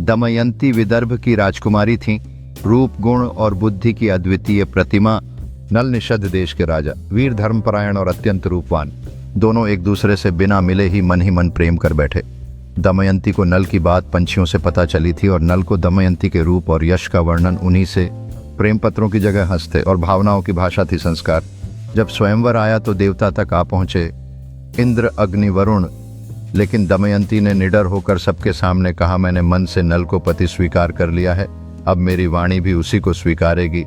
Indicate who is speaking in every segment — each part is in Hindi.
Speaker 1: दमयंती विदर्भ की राजकुमारी थीं, रूप गुण और बुद्धि की अद्वितीय प्रतिमा। नल निषद देश के राजा, वीर धर्मपरायण और अत्यंत रूपवान, दोनों एक दूसरे से बिना मिले ही मन प्रेम कर बैठे। दमयंती को नल की बात पंछियों से पता चली थी और नल को दमयंती के रूप और यश का वर्णन उन्हीं से। प्रेम पत्रों की जगह हंस थे और भावनाओं की भाषा थी संस्कार। जब स्वयंवर आया तो देवता तक आ पहुंचे, इंद्र, अग्नि, वरुण। लेकिन दमयंती ने निडर होकर सबके सामने कहा, मैंने मन से नल को पति स्वीकार कर लिया है, अब मेरी वाणी भी उसी को स्वीकारेगी।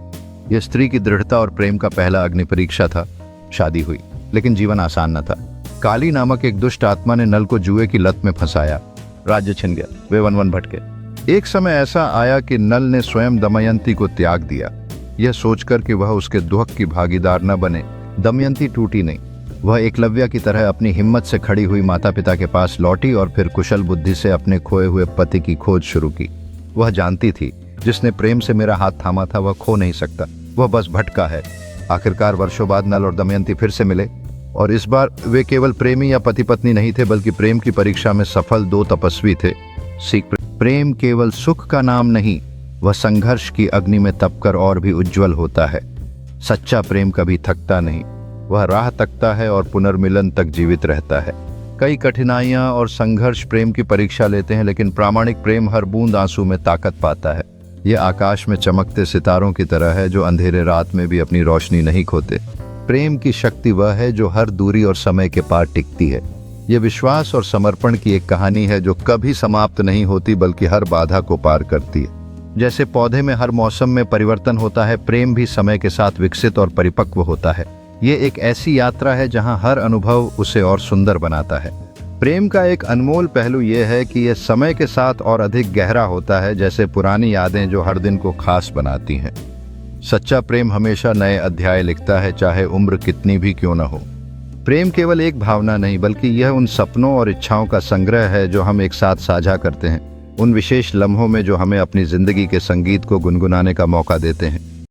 Speaker 1: यह स्त्री की दृढ़ता और प्रेम का पहला अग्नि परीक्षा था। शादी हुई, लेकिन जीवन आसान न था। काली नामक एक दुष्ट आत्मा ने नल को जुए की लत में फंसाया। राज्य छिन गया, वे वन भटके। एक समय ऐसा आया कि नल ने स्वयं दमयंती को त्याग दिया, यह सोचकर कि वह उसके दुख की भागीदार न बने। दमयंती टूटी नहीं, वह एकलव्य की तरह अपनी हिम्मत से खड़ी हुई माता पिता के पास लौटी और फिर कुशल बुद्धि से अपने खोए हुए पति की खोज शुरू की। वह जानती थी, जिसने प्रेम से मेरा हाथ थामा था वह खो नहीं सकता, वह बस भटका है। आखिरकार वर्षों बाद नल और दमयंती फिर से मिले और इस बार वे केवल प्रेमी या पति पत्नी नहीं थे, बल्कि प्रेम की परीक्षा में सफल दो तपस्वी थे। सीख, प्रेम केवल सुख का नाम नहीं, वह संघर्ष की अग्नि में तपकर और भी उज्जवल होता है। सच्चा प्रेम कभी थकता नहीं, वह राह तकता है और पुनर्मिलन तक जीवित रहता है। कई कठिनाइयां और संघर्ष प्रेम की परीक्षा लेते हैं, लेकिन प्रामाणिक प्रेम हर बूंद आंसू में ताकत पाता है। यह आकाश में चमकते सितारों की तरह है जो अंधेरे रात में भी अपनी रोशनी नहीं खोते। प्रेम की शक्ति वह है जो हर दूरी और समय के पार टिकती है। यह विश्वास और समर्पण की एक कहानी है जो कभी समाप्त नहीं होती, बल्कि हर बाधा को पार करती है। जैसे पौधे में हर मौसम में परिवर्तन होता है, प्रेम भी समय के साथ विकसित और परिपक्व होता है। ये एक ऐसी यात्रा है जहां हर अनुभव उसे और सुंदर बनाता है। प्रेम का एक अनमोल पहलू यह है कि यह समय के साथ और अधिक गहरा होता है, जैसे पुरानी यादें जो हर दिन को खास बनाती हैं। सच्चा प्रेम हमेशा नए अध्याय लिखता है, चाहे उम्र कितनी भी क्यों न हो। प्रेम केवल एक भावना नहीं, बल्कि यह उन सपनों और इच्छाओं का संग्रह है जो हम एक साथ साझा करते हैं, उन विशेष लम्हों में जो हमें अपनी जिंदगी के संगीत को गुनगुनाने का मौका देते हैं।